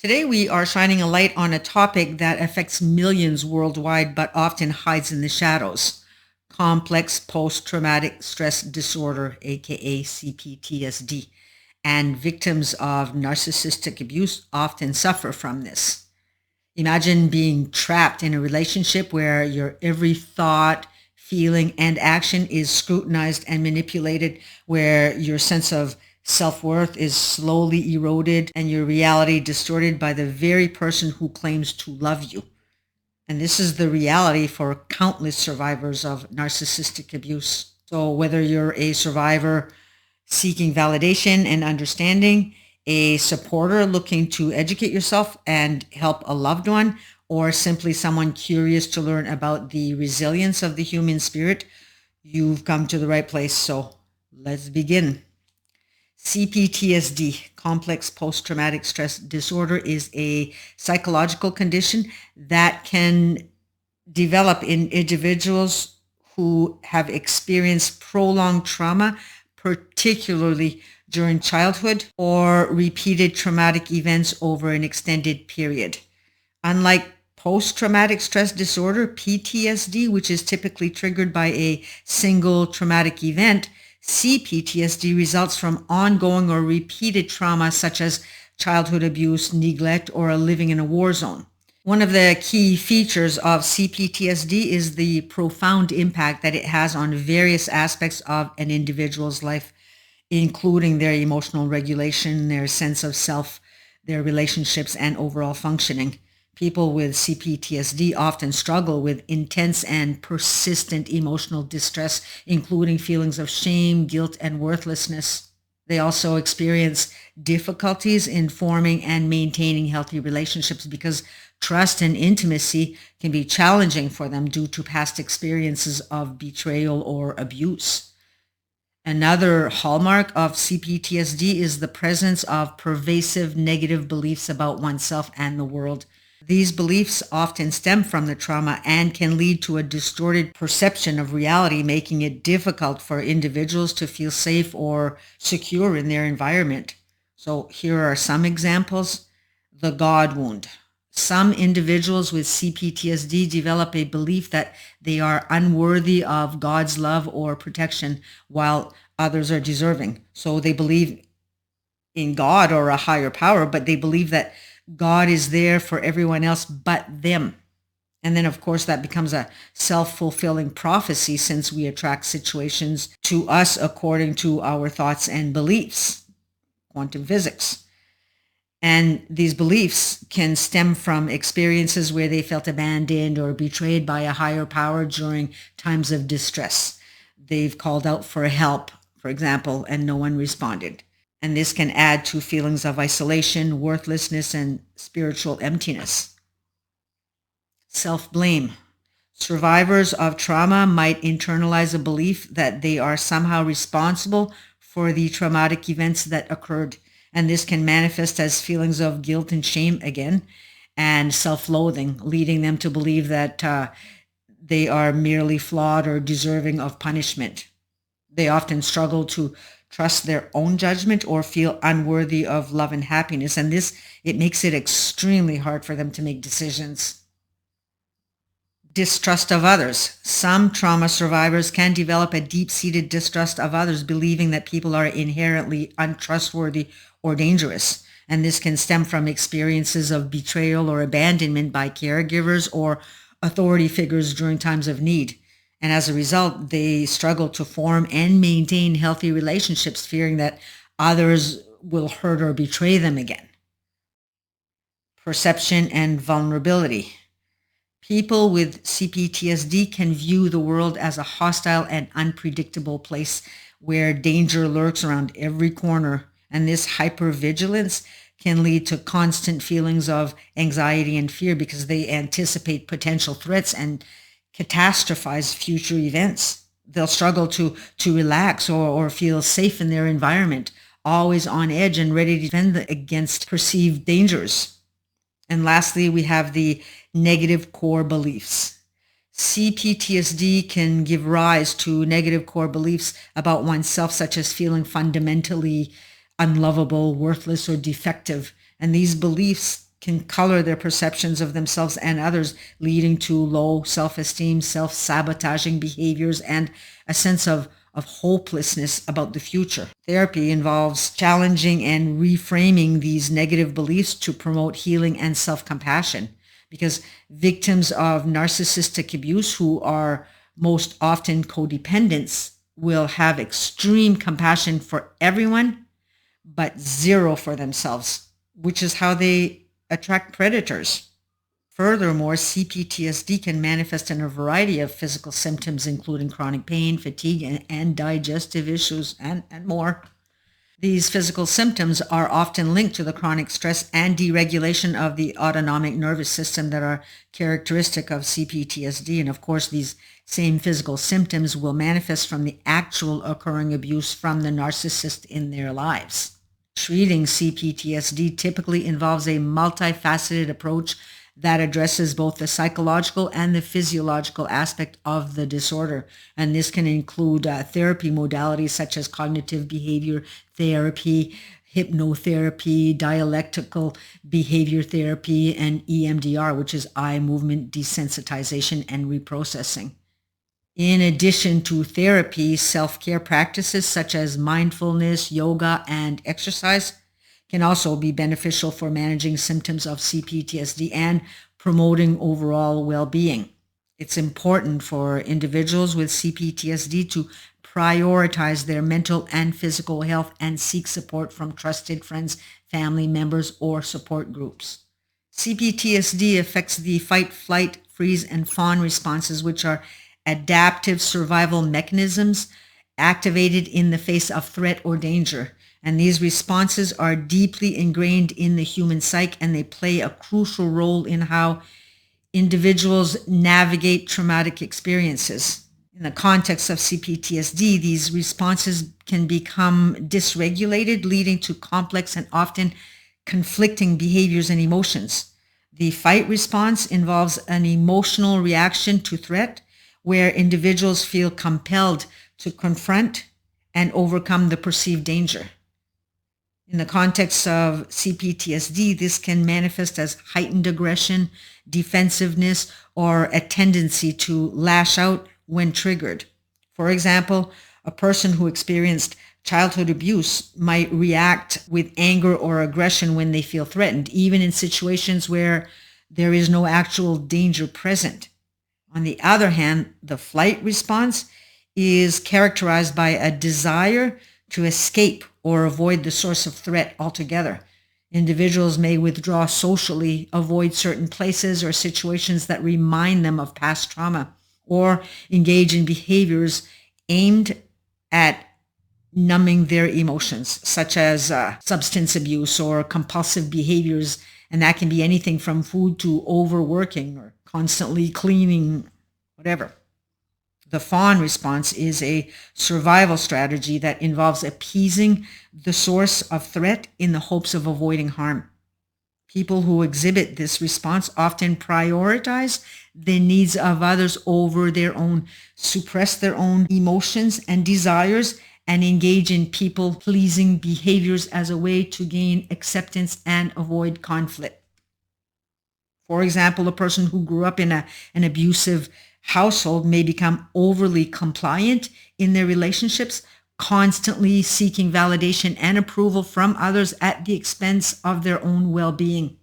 Today, we are shining a light on a topic that affects millions worldwide but often hides in the shadows: complex post traumatic stress disorder, aka CPTSD. And victims of narcissistic abuse often suffer from this. Imagine being trapped in a relationship where your every thought, feeling, and action is scrutinized and manipulated, where your sense of self worth is slowly eroded and your reality distorted by the very person who claims to love you. And this is the reality for countless survivors of narcissistic abuse. So, whether you're a survivor seeking validation and understanding, a supporter looking to educate yourself and help a loved one, or simply someone curious to learn about the resilience of the human spirit, you've come to the right place. So let's begin. CPTSD, complex post traumatic stress disorder, is a psychological condition that can develop in individuals who have experienced prolonged trauma, particularly during childhood, or repeated traumatic events over an extended period. Unlike post traumatic stress disorder, PTSD, which is typically triggered by a single traumatic event, CPTSD results from ongoing or repeated trauma such as childhood abuse, neglect, or living in a war zone. One of the key features of CPTSD is the profound impact that it has on various aspects of an individual's life, including their emotional regulation, their sense of self, their relationships, and overall functioning. People with CPTSD often struggle with intense and persistent emotional distress, including feelings of shame, guilt, and worthlessness. They also experience difficulties in forming and maintaining healthy relationships because trust and intimacy can be challenging for them due to past experiences of betrayal or abuse. Another hallmark of CPTSD is the presence of pervasive negative beliefs about oneself and the world. These beliefs often stem from the trauma and can lead to a distorted perception of reality, making it difficult for individuals to feel safe or secure in their environment. So here are some examples. The God wound. Some individuals with CPTSD develop a belief that they are unworthy of God's love or protection, while others are deserving. So they believe in God or a higher power, but they believe that God is there for everyone else but them. And then, of course, that becomes a self-fulfilling prophecy since we attract situations to us according to our thoughts and beliefs, quantum physics. And these beliefs can stem from experiences where they felt abandoned or betrayed by a higher power during times of distress. They've called out for help, for example, and no one responded. And this can add to feelings of isolation, worthlessness, and spiritual emptiness. Self-blame. Survivors of trauma might internalize a belief that they are somehow responsible for the traumatic events that occurred. And this can manifest as feelings of guilt and shame again, and self-loathing, leading them to believe that they are merely flawed or deserving of punishment. They often struggle to trust their own judgment or feel unworthy of love and happiness. And it makes it extremely hard for them to make decisions. Distrust of others. Some trauma survivors can develop a deep-seated distrust of others, believing that people are inherently untrustworthy or dangerous. And this can stem from experiences of betrayal or abandonment by caregivers or authority figures during times of need. And as a result, they struggle to form and maintain healthy relationships, fearing that others will hurt or betray them again. Perception and vulnerability. People with CPTSD can view the world as a hostile and unpredictable place where danger lurks around every corner. And this hypervigilance can lead to constant feelings of anxiety and fear because they anticipate potential threats and catastrophize future events. They'll struggle to relax or feel safe in their environment, always on edge and ready to defend against perceived dangers. And lastly, we have the negative core beliefs. CPTSD can give rise to negative core beliefs about oneself, such as feeling fundamentally unlovable, worthless, or defective. And these beliefs can color their perceptions of themselves and others, leading to low self-esteem, self-sabotaging behaviors, and a sense of hopelessness about the future. Therapy involves challenging and reframing these negative beliefs to promote healing and self-compassion, because victims of narcissistic abuse, who are most often codependents, will have extreme compassion for everyone but zero for themselves, which is how they attract predators. Furthermore, CPTSD can manifest in a variety of physical symptoms, including chronic pain, fatigue, and digestive issues, and more. These physical symptoms are often linked to the chronic stress and deregulation of the autonomic nervous system that are characteristic of CPTSD. And of course, these same physical symptoms will manifest from the actual occurring abuse from the narcissist in their lives. Treating CPTSD typically involves a multifaceted approach that addresses both the psychological and the physiological aspect of the disorder. And this can include therapy modalities such as cognitive behavior therapy, hypnotherapy, dialectical behavior therapy, and EMDR, which is eye movement desensitization and reprocessing. In addition to therapy, self-care practices such as mindfulness, yoga, and exercise can also be beneficial for managing symptoms of CPTSD and promoting overall well-being. It's important for individuals with CPTSD to prioritize their mental and physical health and seek support from trusted friends, family members, or support groups. CPTSD affects the fight, flight, freeze, and fawn responses, which are adaptive survival mechanisms activated in the face of threat or danger. And these responses are deeply ingrained in the human psyche, and they play a crucial role in how individuals navigate traumatic experiences. In the context of CPTSD, these responses can become dysregulated, leading to complex and often conflicting behaviors and emotions. The fight response involves an emotional reaction to threat, where individuals feel compelled to confront and overcome the perceived danger. In the context of CPTSD, this can manifest as heightened aggression, defensiveness, or a tendency to lash out when triggered. For example, a person who experienced childhood abuse might react with anger or aggression when they feel threatened, even in situations where there is no actual danger present. On the other hand, the flight response is characterized by a desire to escape or avoid the source of threat altogether. Individuals may withdraw socially, avoid certain places or situations that remind them of past trauma, or engage in behaviors aimed at numbing their emotions, such as substance abuse or compulsive behaviors. And that can be anything from food to overworking or constantly cleaning, whatever. The fawn response is a survival strategy that involves appeasing the source of threat in the hopes of avoiding harm. People who exhibit this response often prioritize the needs of others over their own, suppress their own emotions and desires, and engage in people-pleasing behaviors as a way to gain acceptance and avoid conflict. For example, a person who grew up in an abusive household may become overly compliant in their relationships, constantly seeking validation and approval from others at the expense of their own well-being.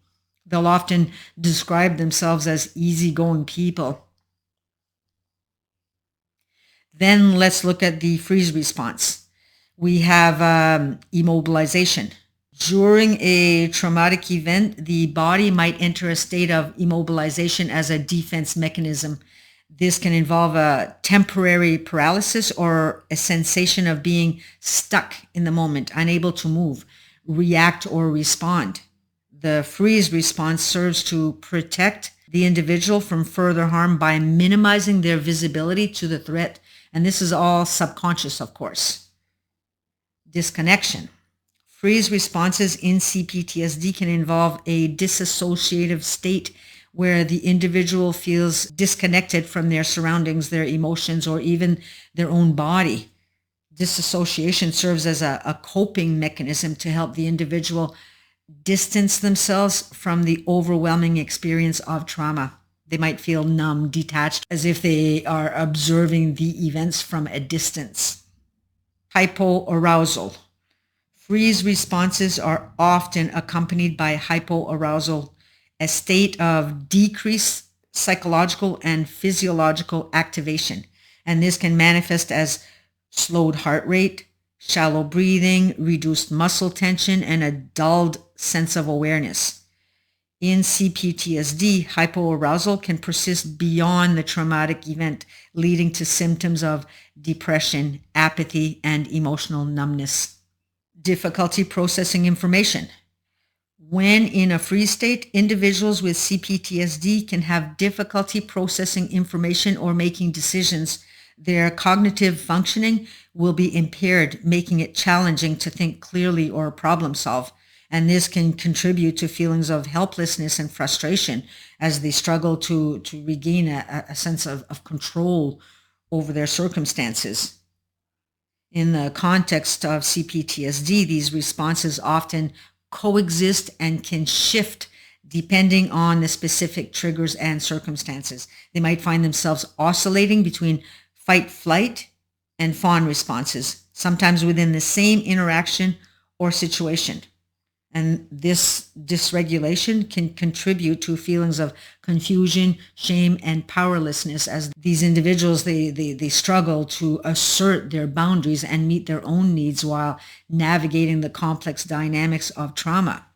They'll often describe themselves as easygoing people. Then let's look at the freeze response. We have immobilization. During a traumatic event, the body might enter a state of immobilization as a defense mechanism. This can involve a temporary paralysis or a sensation of being stuck in the moment, unable to move, react, or respond. The freeze response serves to protect the individual from further harm by minimizing their visibility to the threat. And this is all subconscious, of course. Disconnection. Freeze responses in CPTSD can involve a dissociative state where the individual feels disconnected from their surroundings, their emotions, or even their own body. Disassociation serves as a coping mechanism to help the individual distance themselves from the overwhelming experience of trauma. They might feel numb, detached, as if they are observing the events from a distance. Hypoarousal. Freeze responses are often accompanied by hypoarousal, a state of decreased psychological and physiological activation. And this can manifest as slowed heart rate, shallow breathing, reduced muscle tension, and a dulled sense of awareness. In C.P.T.S.D, hypoarousal can persist beyond the traumatic event, leading to symptoms of depression, apathy, and emotional numbness. Difficulty processing information. When in a freeze state, individuals with C.P.T.S.D can have difficulty processing information or making decisions. Their cognitive functioning will be impaired, making it challenging to think clearly or problem solve. And this can contribute to feelings of helplessness and frustration as they struggle to regain a sense of control over their circumstances. In the context of C.P.T.S.D, these responses often coexist and can shift depending on the specific triggers and circumstances. They might find themselves oscillating between fight, flight, and fawn responses, sometimes within the same interaction or situation. And this dysregulation can contribute to feelings of confusion, shame, and powerlessness as these individuals, they struggle to assert their boundaries and meet their own needs while navigating the complex dynamics of trauma.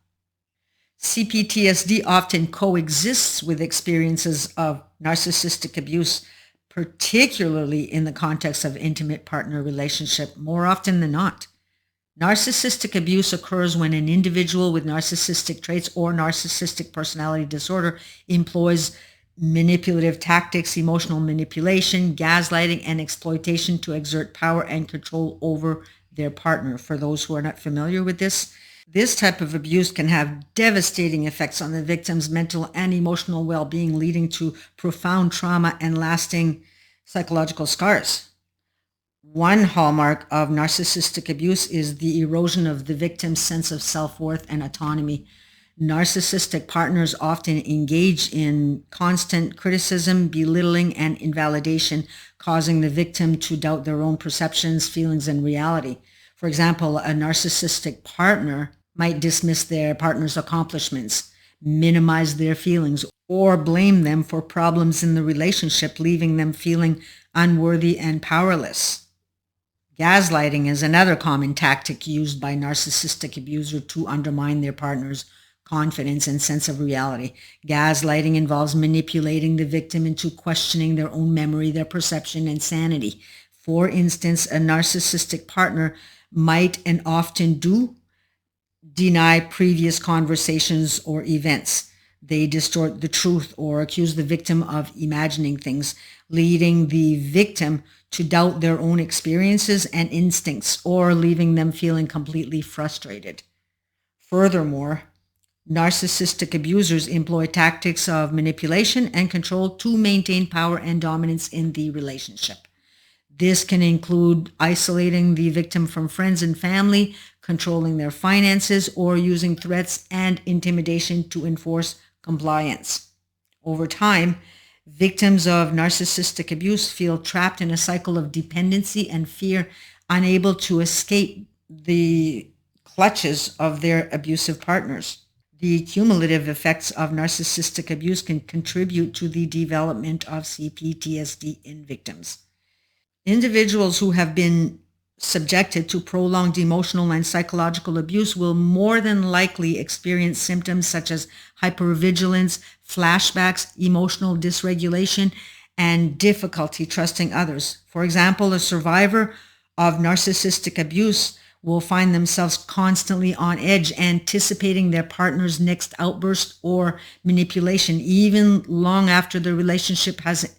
C.P.T.S.D often coexists with experiences of narcissistic abuse, particularly in the context of intimate partner relationship, more often than not. Narcissistic abuse occurs when an individual with narcissistic traits or narcissistic personality disorder employs manipulative tactics, emotional manipulation, gaslighting, and exploitation to exert power and control over their partner. For those who are not familiar with this type of abuse can have devastating effects on the victim's mental and emotional well-being, leading to profound trauma and lasting psychological scars. One hallmark of narcissistic abuse is the erosion of the victim's sense of self-worth and autonomy. Narcissistic partners often engage in constant criticism, belittling, and invalidation, causing the victim to doubt their own perceptions, feelings, and reality. For example, a narcissistic partner might dismiss their partner's accomplishments, minimize their feelings, or blame them for problems in the relationship, leaving them feeling unworthy and powerless. Gaslighting is another common tactic used by narcissistic abusers to undermine their partner's confidence and sense of reality. Gaslighting involves manipulating the victim into questioning their own memory, their perception, and sanity. For instance, a narcissistic partner might and often do deny previous conversations or events. They distort the truth or accuse the victim of imagining things, leading the victim to doubt their own experiences and instincts, or leaving them feeling completely frustrated. Furthermore, narcissistic abusers employ tactics of manipulation and control to maintain power and dominance in the relationship. This can include isolating the victim from friends and family, controlling their finances, or using threats and intimidation to enforce compliance. Over time, victims of narcissistic abuse feel trapped in a cycle of dependency and fear, unable to escape the clutches of their abusive partners. The cumulative effects of narcissistic abuse can contribute to the development of C.P.T.S.D in victims. Individuals who have been subjected to prolonged emotional and psychological abuse will more than likely experience symptoms such as hypervigilance, flashbacks, emotional dysregulation, and difficulty trusting others. For example, a survivor of narcissistic abuse will find themselves constantly on edge, anticipating their partner's next outburst or manipulation, even long after the relationship has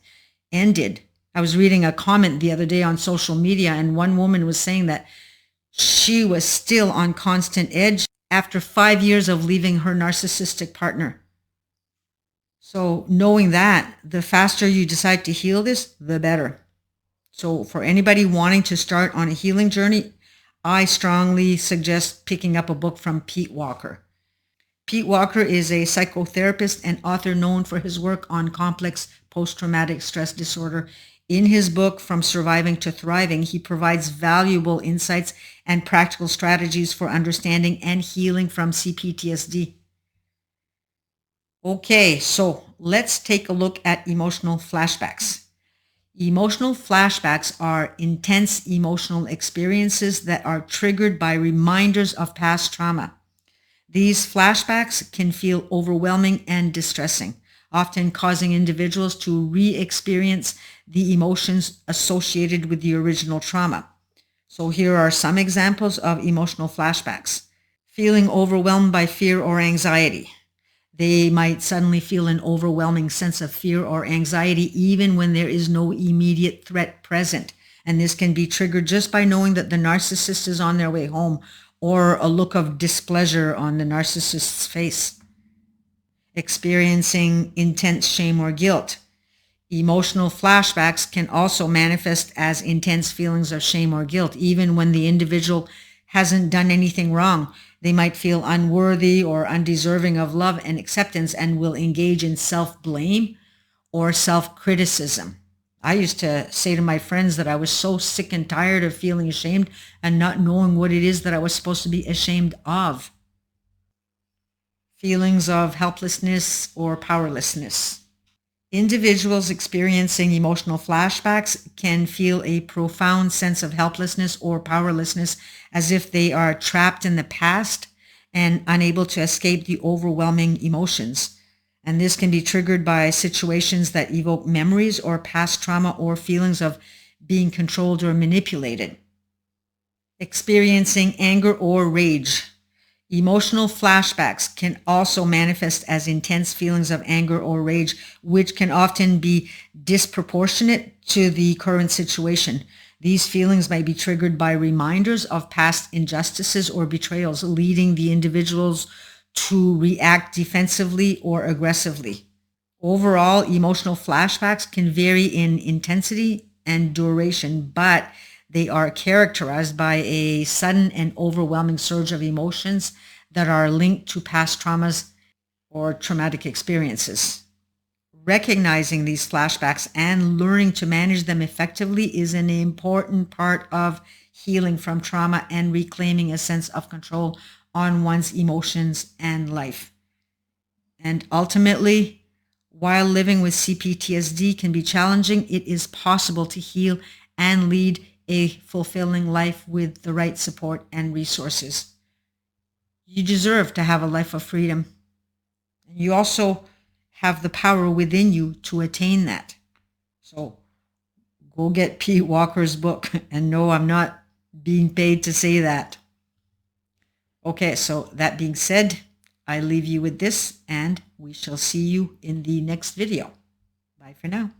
ended. I was reading a comment the other day on social media, and one woman was saying that she was still on constant edge after 5 years of leaving her narcissistic partner. So knowing that, the faster you decide to heal this, the better. So for anybody wanting to start on a healing journey, I strongly suggest picking up a book from Pete Walker. Pete Walker is a psychotherapist and author known for his work on complex post-traumatic stress disorder. In his book, From Surviving to Thriving, he provides valuable insights and practical strategies for understanding and healing from CPTSD. Okay, so let's take a look at emotional flashbacks. Emotional flashbacks are intense emotional experiences that are triggered by reminders of past trauma. These flashbacks can feel overwhelming and distressing, often causing individuals to re-experience the emotions associated with the original trauma. So here are some examples of emotional flashbacks. Feeling overwhelmed by fear or anxiety. They might suddenly feel an overwhelming sense of fear or anxiety even when there is no immediate threat present. And this can be triggered just by knowing that the narcissist is on their way home, or a look of displeasure on the narcissist's face. Experiencing intense shame or guilt. Emotional flashbacks can also manifest as intense feelings of shame or guilt, even when the individual hasn't done anything wrong. They might feel unworthy or undeserving of love and acceptance and will engage in self-blame or self-criticism. I used to say to my friends that I was so sick and tired of feeling ashamed and not knowing what it is that I was supposed to be ashamed of. Feelings of helplessness or powerlessness. Individuals experiencing emotional flashbacks can feel a profound sense of helplessness or powerlessness, as if they are trapped in the past and unable to escape the overwhelming emotions. And this can be triggered by situations that evoke memories or past trauma or feelings of being controlled or manipulated. Experiencing anger or rage. Emotional flashbacks can also manifest as intense feelings of anger or rage, which can often be disproportionate to the current situation. These feelings may be triggered by reminders of past injustices or betrayals, leading the individuals to react defensively or aggressively. Overall, emotional flashbacks can vary in intensity and duration, but they are characterized by a sudden and overwhelming surge of emotions that are linked to past traumas or traumatic experiences. Recognizing these flashbacks and learning to manage them effectively is an important part of healing from trauma and reclaiming a sense of control on one's emotions and life. And ultimately, while living with CPTSD can be challenging, it is possible to heal and lead a fulfilling life with the right support and resources. You deserve to have a life of freedom. You also have the power within you to attain that. So go get Pete Walker's book. And no, I'm not being paid to say that. Okay, so that being said, I leave you with this, and we shall see you in the next video. Bye for now.